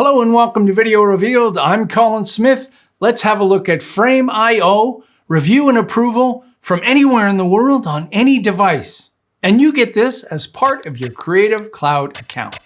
Hello and welcome to Video Revealed. I'm Colin Smith. Let's have a look at Frame.io, review and approval from anywhere in the world on any device. And you get this as part of your Creative Cloud account.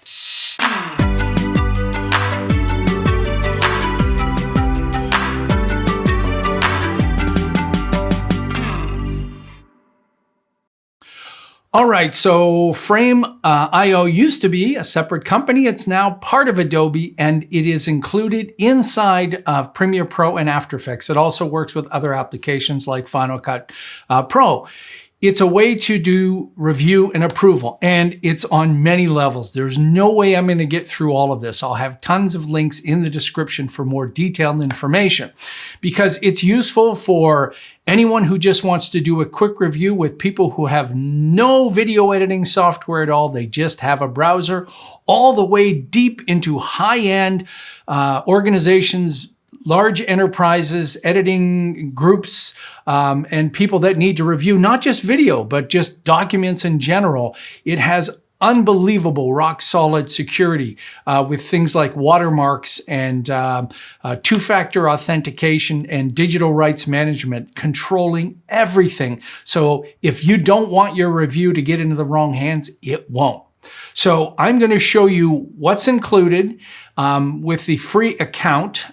All right, so Frame.io used to be a separate company. It's now part of Adobe, and it is included inside of Premiere Pro and After Effects. It also works with other applications like Final Cut Pro. It's a way to do review and approval, and it's on many levels. There's no way I'm going to get through all of this. I'll have tons of links in the description for more detailed information because it's useful for anyone who just wants to do a quick review with people who have no video editing software at all. They just have a browser, all the way deep into high-end organizations, large enterprises, editing groups, and people that need to review not just video, but just documents in general. It has unbelievable rock-solid security with things like watermarks and two-factor authentication and digital rights management, controlling everything. So if you don't want your review to get into the wrong hands, it won't. So I'm going to show you what's included with the free account,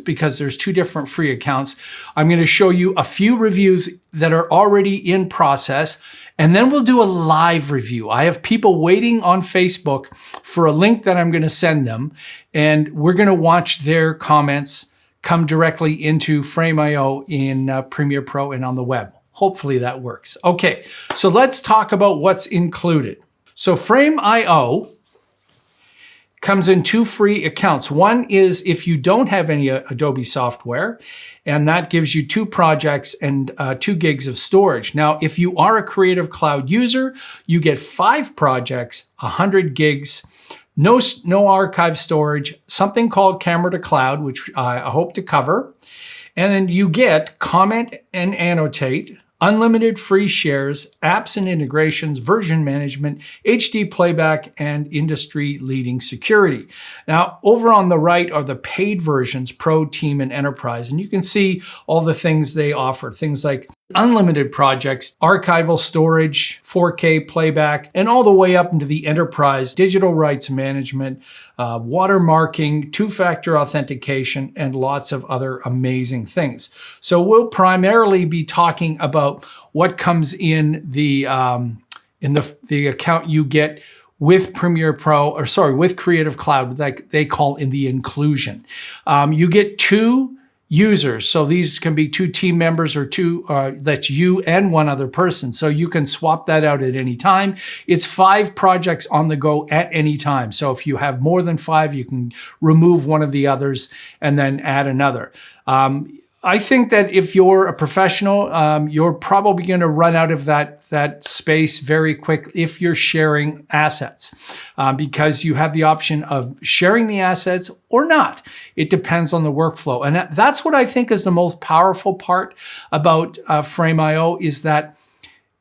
because there's two different free accounts. I'm going to show you a few reviews that are already in process, and then we'll do a live review. I have people waiting on Facebook for a link that I'm going to send them, and we're going to watch their comments come directly into Frame.io in Premiere Pro and on the web. Hopefully that works. Okay, so let's talk about what's included. So Frame.io comes in two free accounts. One is if you don't have any Adobe software, and that gives you 2 projects and 2 gigs of storage. Now, if you are a Creative Cloud user, you get 5 projects, 100 gigs, no archive storage, something called Camera to Cloud, which I hope to cover. And then you get comment and annotate, unlimited free shares, apps and integrations, version management, HD playback, and industry-leading security. Now, over on the right are the paid versions, Pro, Team, and Enterprise. And you can see all the things they offer, things like unlimited projects, archival storage, 4K playback, and all the way up into the enterprise, digital rights management, watermarking, two-factor authentication, and lots of other amazing things. So we'll primarily be talking about what comes in the account you get with Premiere Pro, or sorry, with Creative Cloud, like they call in the inclusion. You get 2 users. So these can be 2 team members or 2, that's you and 1 other person. So you can swap that out at any time. It's 5 projects on the go at any time. So if you have more than 5, you can remove one of the others and then add another. I think that if you're a professional, you're probably going to run out of that space very quick if you're sharing assets, because you have the option of sharing the assets or not. It depends on the workflow. And that's what I think is the most powerful part about Frame.io, is that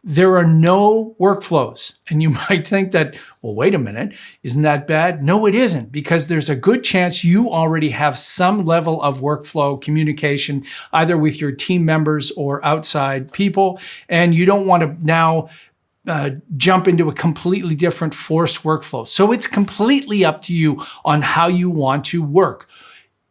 there are no workflows. And you might think that, well, wait a minute, isn't that bad? No, it isn't, because there's a good chance you already have some level of workflow communication, either with your team members or outside people, and you don't want to now jump into a completely different forced workflow. So it's completely up to you on how you want to work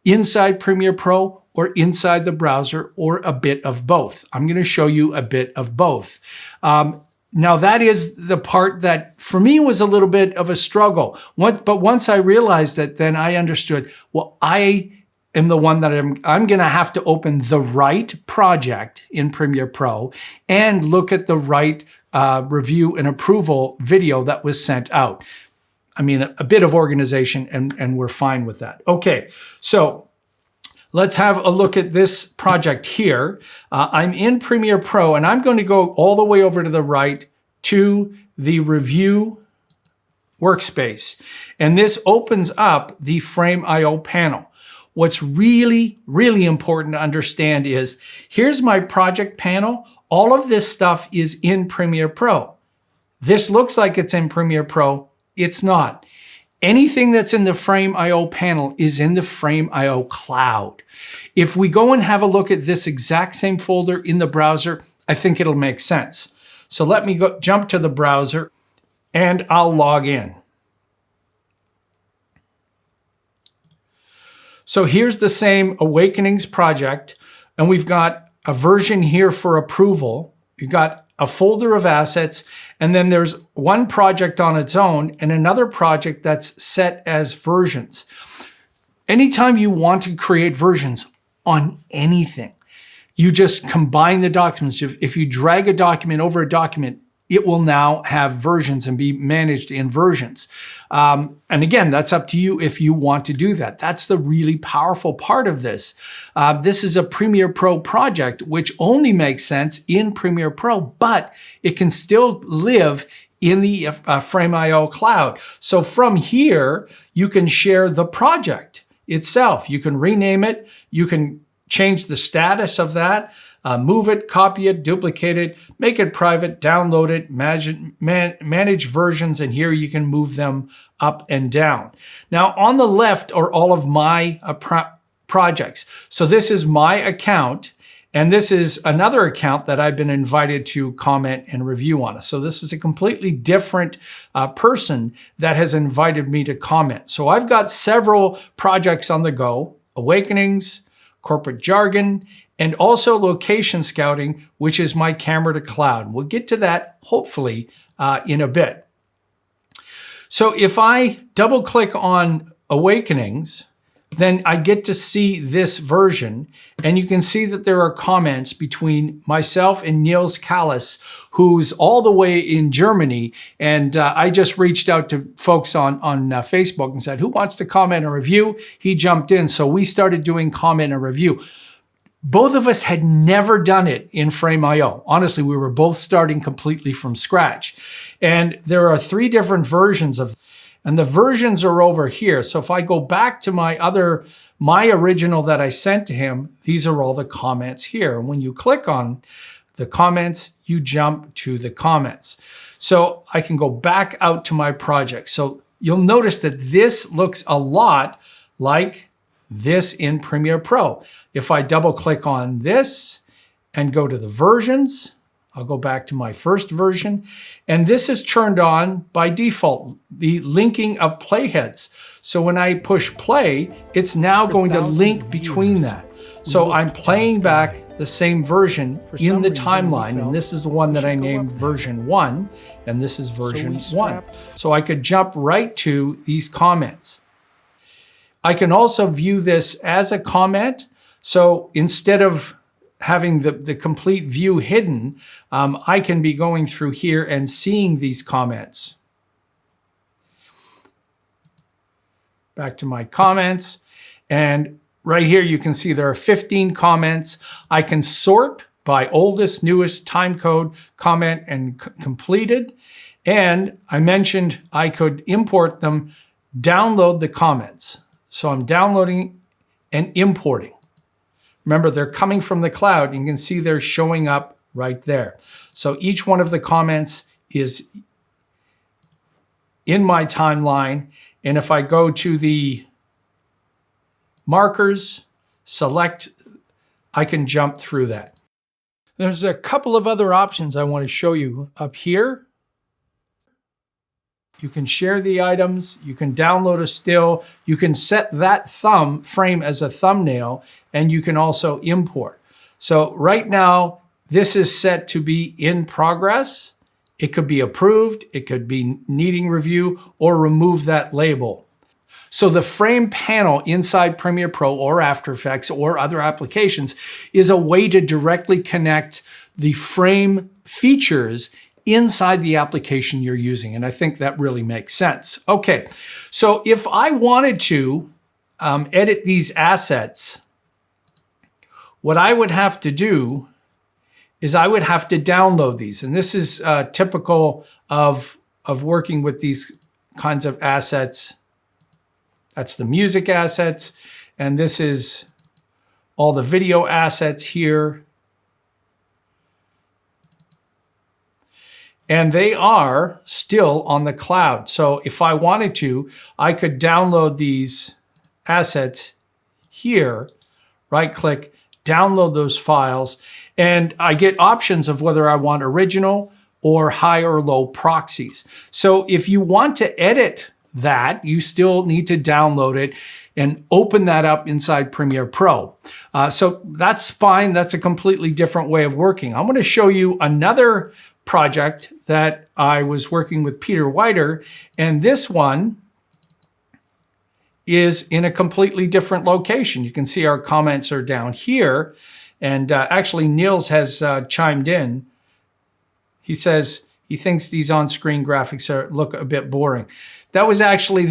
inside Premiere Pro or inside the browser, or a bit of both. I'm going to show you a bit of both. Now that is the part that for me was a little bit of a struggle. But once I realized that, then I understood, well, I am the one that I'm going to have to open the right project in Premiere Pro and look at the right review and approval video that was sent out. I mean, a bit of organization, and we're fine with that. Okay, so let's have a look at this project here. I'm in Premiere Pro, and I'm going to go all the way over to the right to the review workspace. And this opens up the Frame.io panel. What's really, really important to understand is, here's my project panel. All of this stuff is in Premiere Pro. This looks like it's in Premiere Pro. It's not. Anything that's in the Frame.io panel is in the Frame.io cloud. If we go and have a look at this exact same folder in the browser, I think it'll make sense. So let me jump to the browser and I'll log in. So here's the same Awakenings project, and we've got a version here for approval. We've got a folder of assets, and then there's one project on its own and another project that's set as versions. Anytime you want to create versions on anything, you just combine the documents. If you drag a document over a document, it will now have versions and be managed in versions. And again, that's up to you if you want to do that. That's the really powerful part of this. This is a Premiere Pro project, which only makes sense in Premiere Pro, but it can still live in the Frame.io cloud. So from here, you can share the project itself. You can rename it. You can change the status of that. Move it, copy it, duplicate it, make it private, download it, manage versions, and here you can move them up and down. Now on the left are all of my projects. So this is my account, and this is another account that I've been invited to comment and review on. So this is a completely different person that has invited me to comment. So I've got several projects on the go: Awakenings, Corporate Jargon, and also location scouting, which is my camera to cloud. We'll get to that hopefully in a bit. So if I double click on Awakenings, then I get to see this version, and you can see that there are comments between myself and Niels Callis, who's all the way in Germany. And I just reached out to folks on Facebook and said, who wants to comment and review? He jumped in. So we started doing comment and review. Both of us had never done it in Frame.io. Honestly, we were both starting completely from scratch. And there are 3 different versions of, and the versions are over here. So if I go back to my original that I sent to him, these are all the comments here. And when you click on the comments, you jump to the comments. So I can go back out to my project. So you'll notice that this looks a lot like this in Premiere Pro. If I double click on this and go to the versions, I'll go back to my first version, and this is turned on by default, the linking of playheads. So when I push play, it's now going to link between that. So I'm playing back the same version in the timeline, and this is the one that I named version 1, and this is version 1. So I could jump right to these comments. I can also view this as a comment. So instead of having the complete view hidden, I can be going through here and seeing these comments. Back to my comments. And right here, you can see there are 15 comments. I can sort by oldest, newest, time code, comment, and completed. And I mentioned I could import them, download the comments. So I'm downloading and importing. Remember, they're coming from the cloud. You can see they're showing up right there. So each one of the comments is in my timeline. And if I go to the markers, select, I can jump through that. There's a couple of other options I want to show you up here. You can share the items, you can download a still, you can set that frame as a thumbnail, and you can also import. So right now, this is set to be in progress. It could be approved, it could be needing review, or remove that label. So the frame panel inside Premiere Pro or After Effects or other applications is a way to directly connect the frame features inside the application you're using. And I think that really makes sense. Okay, so if I wanted to edit these assets, what I would have to do is I would have to download these. And this is typical of working with these kinds of assets. That's the music assets. And this is all the video assets here. And they are still on the cloud. So if I wanted to, I could download these assets here, right click, download those files, and I get options of whether I want original or high or low proxies. So if you want to edit that, you still need to download it and open that up inside Premiere Pro. So that's fine. That's a completely different way of working. I'm going to show you another project that I was working with Peter Whiter, and this one is in a completely different location. You can see our comments are down here, and actually Niels has chimed in. He says he thinks these on-screen graphics look a bit boring. That was actually,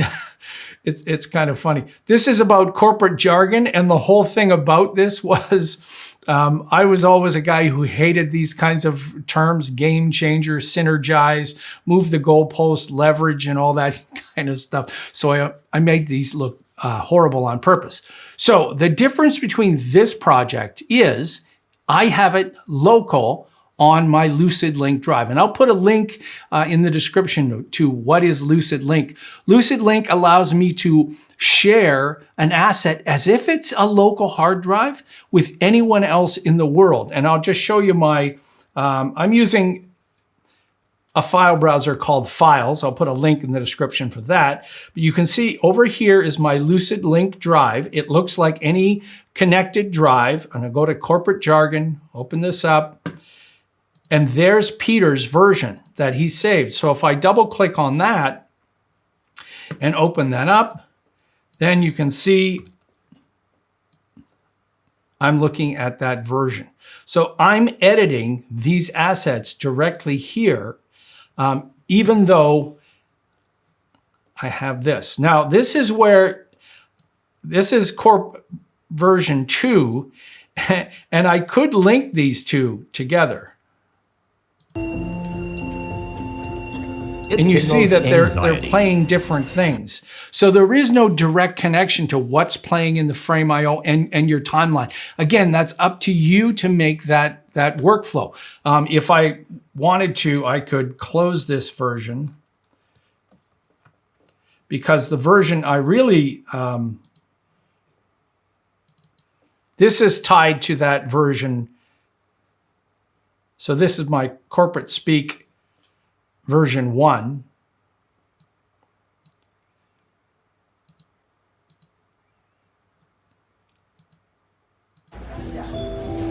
it's kind of funny. This is about corporate jargon, and the whole thing about this was I was always a guy who hated these kinds of terms: game changer, synergize, move the goalpost, leverage, and all that kind of stuff. So I made these look horrible on purpose. So the difference between this project is I have it local on my LucidLink drive. And I'll put a link in the description to what is LucidLink. LucidLink allows me to share an asset as if it's a local hard drive with anyone else in the world. And I'll just show you my, I'm using a file browser called Files. I'll put a link in the description for that. But you can see over here is my LucidLink drive. It looks like any connected drive. I'm gonna go to corporate jargon, open this up, and there's Peter's version that he saved. So if I double click on that and open that up, then you can see I'm looking at that version. So I'm editing these assets directly here, even though I have this. Now, this is where, this is Corp version 2, and I could link these two together. And you see that they're playing different things. So there is no direct connection to what's playing in the Frame.io and your timeline. Again, that's up to you to make that workflow. If I wanted to, I could close this version, because the version I really, this is tied to that version. So this is my corporate speak version 1.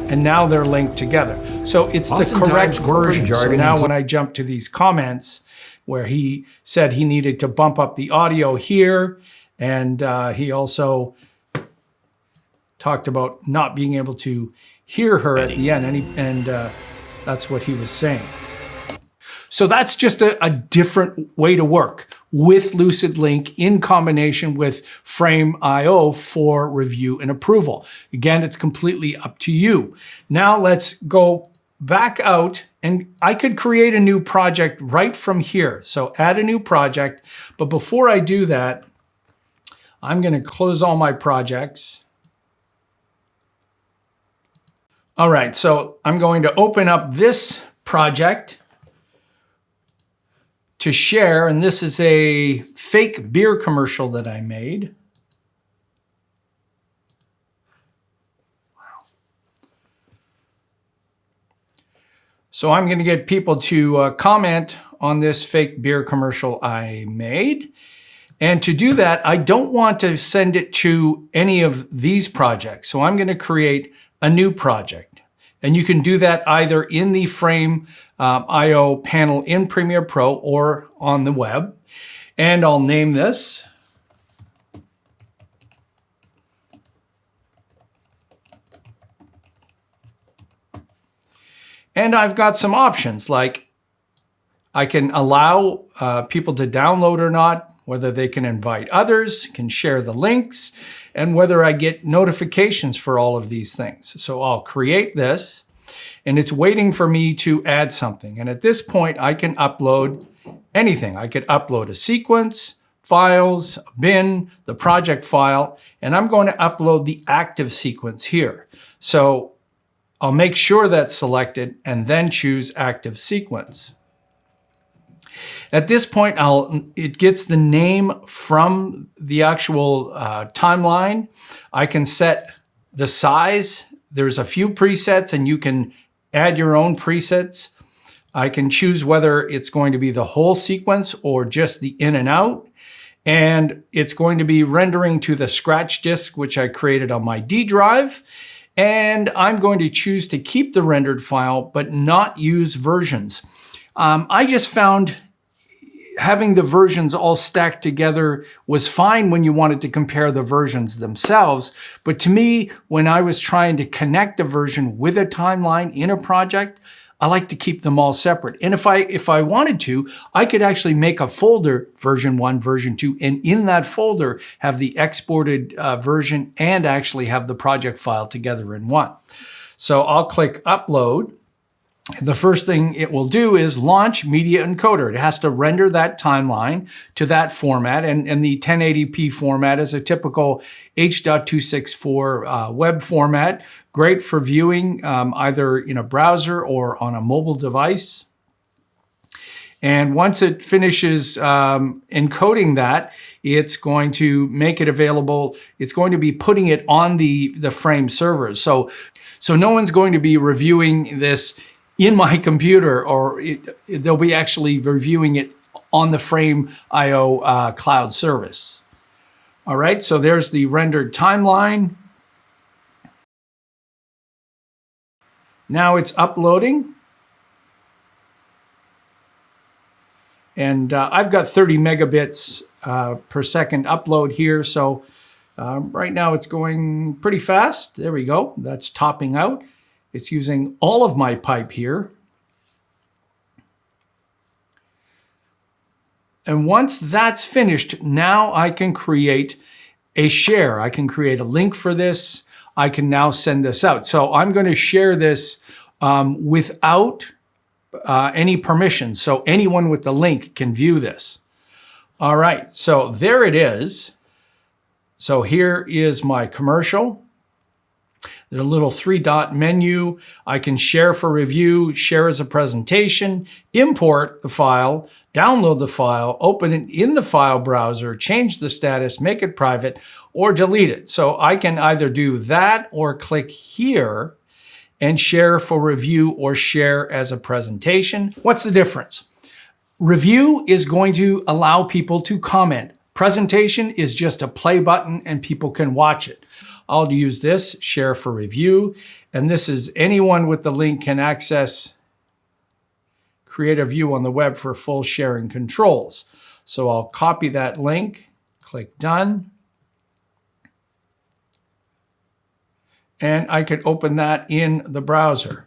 And now they're linked together. So it's the correct version. So now when I jump to these comments where he said he needed to bump up the audio here, and he also talked about not being able to hear her at the end, and that's what he was saying. So that's just a different way to work with LucidLink in combination with Frame.io for review and approval. Again, it's completely up to you. Now let's go back out, and I could create a new project right from here. So add a new project, but before I do that, I'm going to close all my projects. All right, so I'm going to open up this project to share, and this is a fake beer commercial that I made. Wow. So I'm going to get people to comment on this fake beer commercial I made. And to do that, I don't want to send it to any of these projects. So I'm going to create a new project. And you can do that either in the Frame.io panel in Premiere Pro or on the web. And I'll name this. And I've got some options, like I can allow people to download or not, whether they can invite others, can share the links, and whether I get notifications for all of these things. So I'll create this, and it's waiting for me to add something. And at this point, I can upload anything. I could upload a sequence, files, a bin, the project file, and I'm going to upload the active sequence here. So I'll make sure that's selected and then choose active sequence. At this point, it gets the name from the actual timeline. I can set the size. There's a few presets and you can add your own presets. I can choose whether it's going to be the whole sequence or just the in and out. And it's going to be rendering to the scratch disk, which I created on my D drive. And I'm going to choose to keep the rendered file, but not use versions. I just found having the versions all stacked together was fine when you wanted to compare the versions themselves. But to me, when I was trying to connect a version with a timeline in a project, I like to keep them all separate. And if I wanted to, I could actually make a folder, version 1, version 2, and in that folder have the exported version and actually have the project file together in one. So I'll click upload. The first thing it will do is launch Media Encoder. It has to render that timeline to that format, and the 1080p format is a typical H.264 web format, great for viewing either in a browser or on a mobile device. And once it finishes encoding that, it's going to make it available. It's going to be putting it on the frame servers. So no one's going to be reviewing this in my computer, or they'll be actually reviewing it on the Frame.io cloud service. All right, so there's the rendered timeline. Now it's uploading. And I've got 30 megabits per second upload here. So right now it's going pretty fast. There we go. That's topping out. It's using all of my pipe here. And once that's finished, now I can create a share. I can create a link for this. I can now send this out. So I'm going to share this without any permission. So anyone with the link can view this. All right, so there it is. So here is my commercial. There's a little 3-dot menu. I can share for review, share as a presentation, import the file, download the file, open it in the file browser, change the status, make it private, or delete it. So I can either do that or click here and share for review or share as a presentation. What's the difference? Review is going to allow people to comment. Presentation is just a play button and people can watch it. I'll use this, share for review, and this is anyone with the link can access, create a view on the web for full sharing controls. So I'll copy that link, click done, and I could open that in the browser.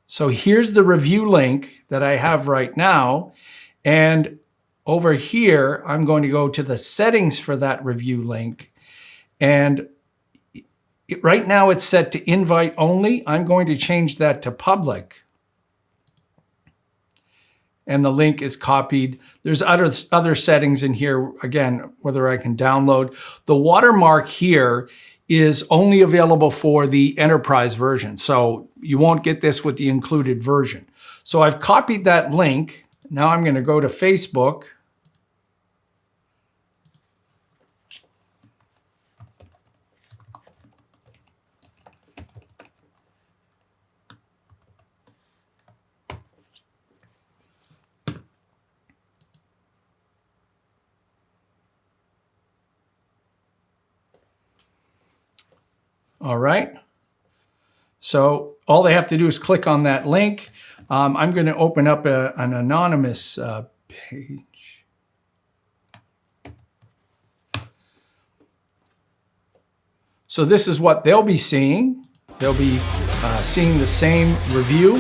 So here's the review link that I have right now, and over here, I'm going to go to the settings for that review link. And right now it's set to invite only. I'm going to change that to public. And the link is copied. There's other settings in here, again, whether I can download. The watermark here is only available for the enterprise version. So you won't get this with the included version. So I've copied that link. Now I'm going to go to Facebook. All right. So all they have to do is click on that link. I'm going to open up an anonymous page. So this is what they'll be seeing. They'll be seeing the same review,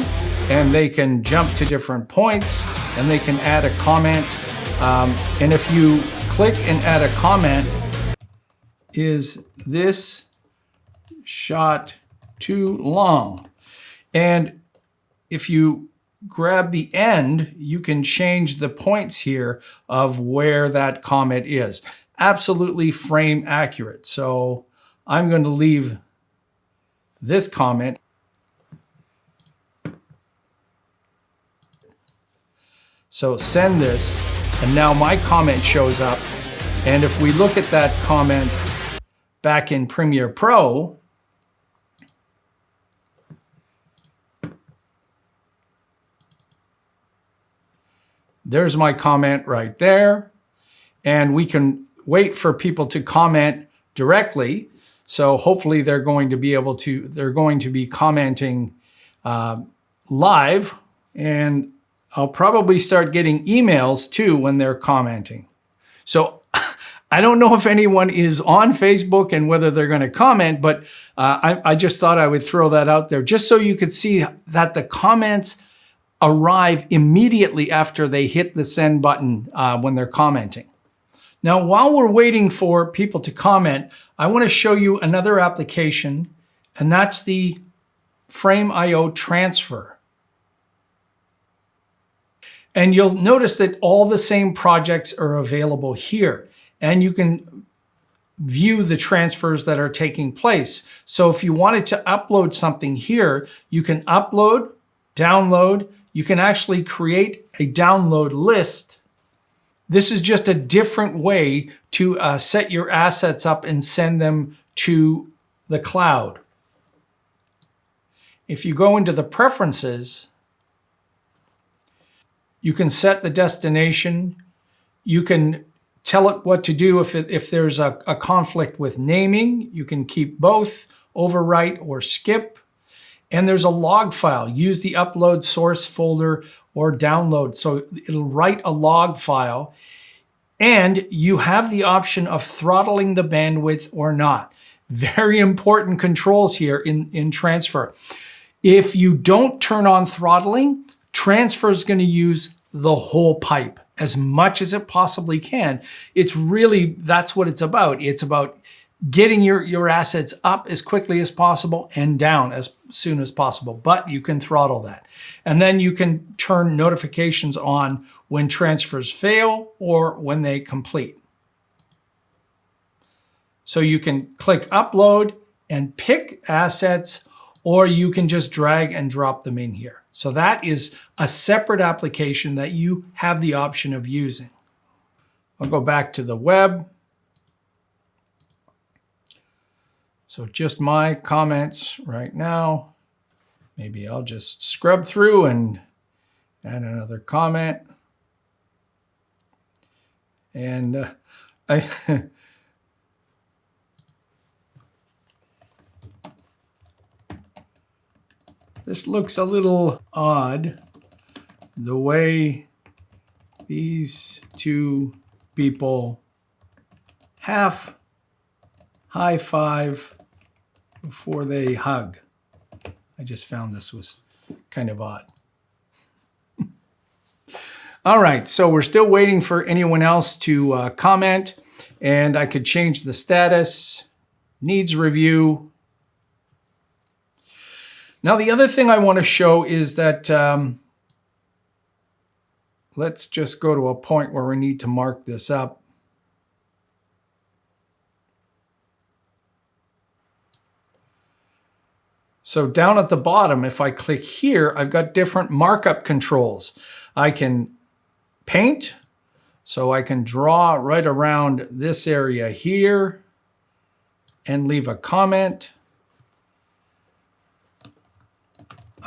and they can jump to different points, and they can add a comment. And if you click and add a comment, is this shot too long? And if you grab the end, you can change the points here of where that comment is. Absolutely frame accurate. So I'm going to leave this comment. So send this, and now my comment shows up. And if we look at that comment back in Premiere Pro, there's my comment right there. And we can wait for people to comment directly. So hopefully they're going to be commenting live, and I'll probably start getting emails too when they're commenting. So I don't know if anyone is on Facebook and whether they're going to comment, but I just thought I would throw that out there just so you could see that the comments arrive immediately after they hit the send button when they're commenting. Now, while we're waiting for people to comment, I want to show you another application, and that's the Frame.io transfer. And you'll notice that all the same projects are available here, and you can view the transfers that are taking place. So if you wanted to upload something here, you can upload, download, you can actually create a download list. This is just a different way to set your assets up and send them to the cloud. If you go into the preferences, you can set the destination. You can tell it what to do if there's a conflict with naming. You can keep both, overwrite or skip. And there's a log file. Use the upload source folder or download. So it'll write a log file. And you have the option of throttling the bandwidth or not. Very important controls here in transfer. If you don't turn on throttling, transfer is going to use the whole pipe as much as it possibly can. That's what it's about. It's about getting your assets up as quickly as possible and down as soon as possible, but you can throttle that. And then you can turn notifications on when transfers fail or when they complete. So you can click upload and pick assets, or you can just drag and drop them in here. So that is a separate application that you have the option of using. I'll go back to the web. So just my comments right now. Maybe I'll just scrub through and add another comment. And this looks a little odd, the way these two people half high five before they hug. I just found this was kind of odd. All right, so we're still waiting for anyone else to comment, and I could change the status, needs review. Now, the other thing I want to show is that, let's just go to a point where we need to mark this up. So down at the bottom, if I click here, I've got different markup controls. I can paint, so I can draw right around this area here and leave a comment.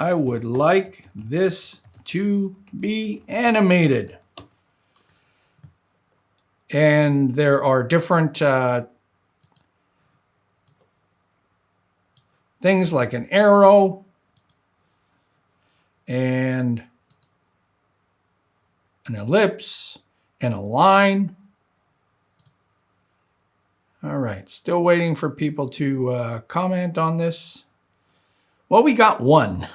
I would like this to be animated. And there are different things like an arrow and an ellipse and a line. All right, still waiting for people to comment on this. Well, we got one.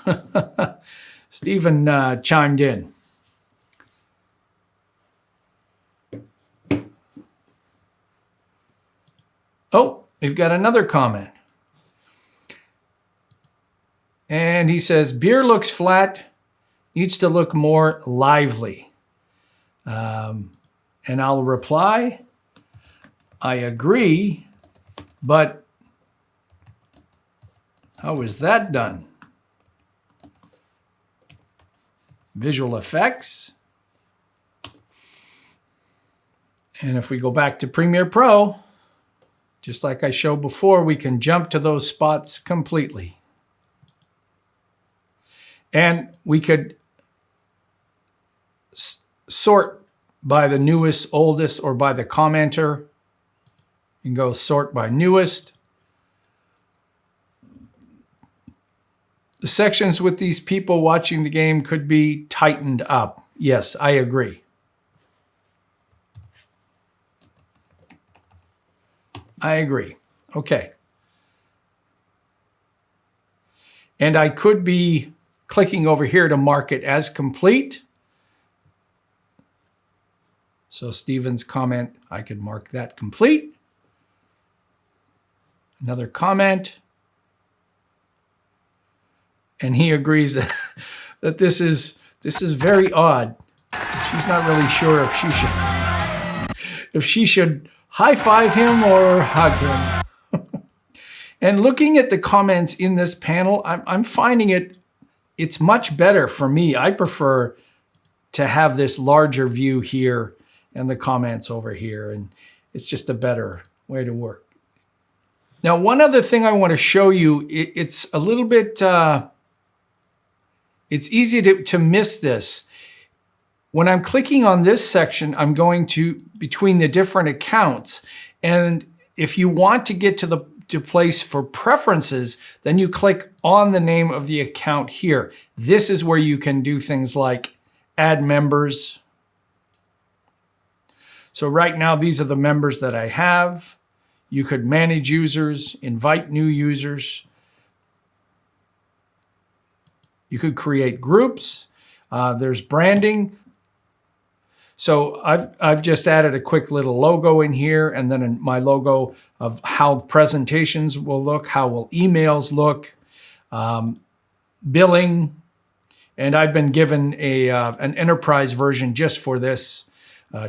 Stephen chimed in. Oh, we've got another comment. And he says, beer looks flat, needs to look more lively. And I'll reply, I agree, but how is that done? Visual effects. And if we go back to Premiere Pro, just like I showed before, we can jump to those spots completely. And we could sort by the newest, oldest, or by the commenter. You can go sort by newest. The sections with these people watching the game could be tightened up. Yes, I agree. I agree. Okay. And I could be clicking over here to mark it as complete. So Steven's comment, I could mark that complete. Another comment. And he agrees that this is very odd. She's not really sure if she should high five him or hug him. And looking at the comments in this panel, I'm finding it's much better for me. I prefer to have this larger view here and the comments over here, and it's just a better way to work. Now, one other thing I want to show you, it's a little bit, it's easy to miss this. When I'm clicking on this section, I'm going to between the different accounts. And if you want to get to the place for preferences, then you click on the name of the account here. This is where you can do things like add members. So right now, these are the members that I have. You could manage users, invite new users. You could create groups. There's branding. So I've just added a quick little logo in here, and then my logo of how presentations will look, how will emails look, billing, and I've been given an enterprise version just for this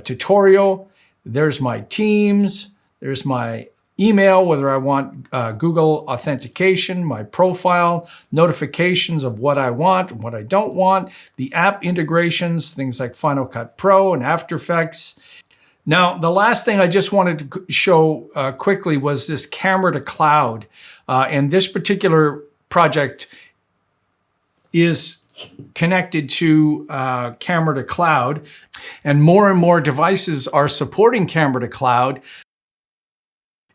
tutorial. There's my teams. There's my email, whether I want Google authentication, my profile, notifications of what I want and what I don't want, the app integrations, things like Final Cut Pro and After Effects. Now, the last thing I just wanted to show quickly was this camera to cloud. And this particular project is connected to camera to cloud, and more devices are supporting camera to cloud.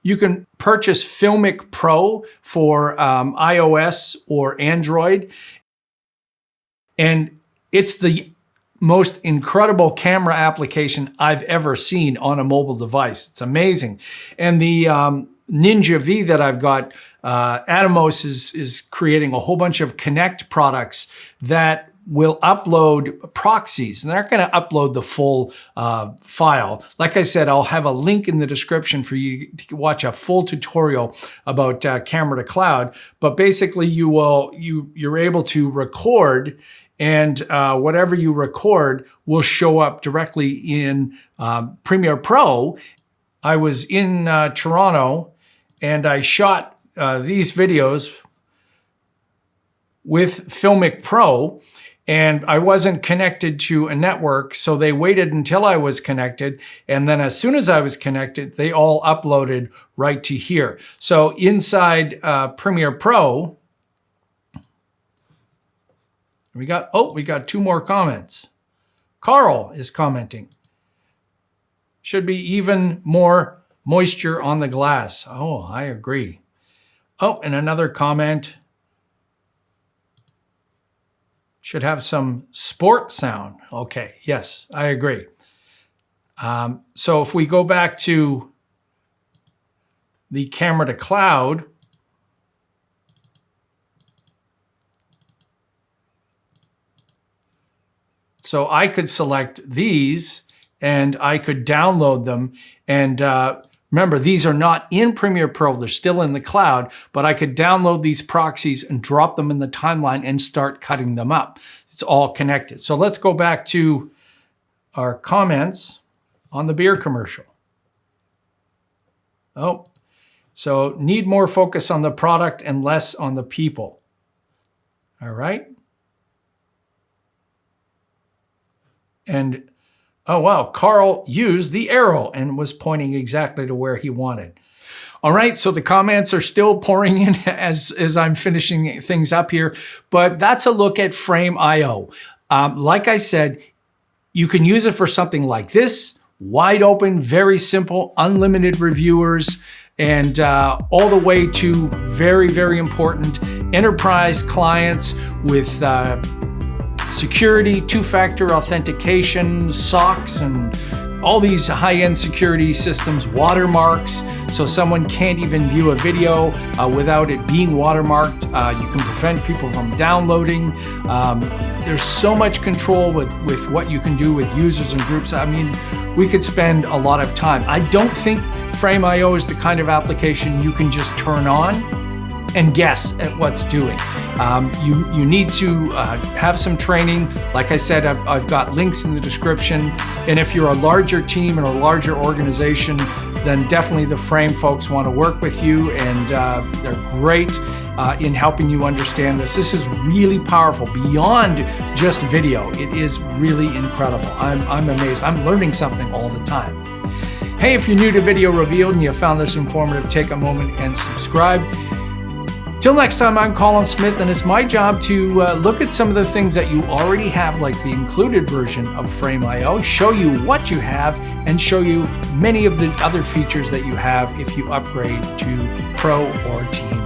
You can purchase Filmic Pro for iOS or Android, and it's the most incredible camera application I've ever seen on a mobile device. It's amazing. And the Ninja V that I've got, Atomos is creating a whole bunch of Connect products that will upload proxies, and they're not going to upload the full file. Like I said, I'll have a link in the description for you to watch a full tutorial about camera to cloud. But basically, you're able to record, and whatever you record will show up directly in Premiere Pro. I was in Toronto, and I shot these videos with Filmic Pro, and I wasn't connected to a network, so they waited until I was connected, and then as soon as I was connected, they all uploaded right to here. So inside Premiere Pro, we got two more comments. Carl is commenting. Should be even more moisture on the glass. Oh, I agree. Oh, and another comment. Should have some sport sound. Okay, yes, I agree. So if we go back to the camera to cloud, so I could select these and I could download them. And remember, these are not in Premiere Pro, they're still in the cloud, but I could download these proxies and drop them in the timeline and start cutting them up. It's all connected. So let's go back to our comments on the beer commercial. Oh, so need more focus on the product and less on the people. All right. And Oh, wow, Carl used the arrow and was pointing exactly to where he wanted. All right, so the comments are still pouring in as I'm finishing things up here, but that's a look at Frame.io. Like I said, you can use it for something like this, wide open, very simple, unlimited reviewers, and all the way to very, very important enterprise clients with security, two-factor authentication, SOCs, and all these high-end security systems, watermarks, so someone can't even view a video without it being watermarked. You can prevent people from downloading. There's so much control with what you can do with users and groups. I mean, we could spend a lot of time. I don't think Frame.io is the kind of application you can just turn on and guess at what's doing. You need to have some training. Like I said, I've got links in the description. And if you're a larger team and a larger organization, then definitely the Frame folks want to work with you, and they're great in helping you understand this. This is really powerful beyond just video. It is really incredible. I'm amazed. I'm learning something all the time. Hey, if you're new to Video Revealed and you found this informative, take a moment and subscribe. Till next time, I'm Colin Smith, and it's my job to look at some of the things that you already have, like the included version of Frame.io, show you what you have, and show you many of the other features that you have if you upgrade to Pro or Team.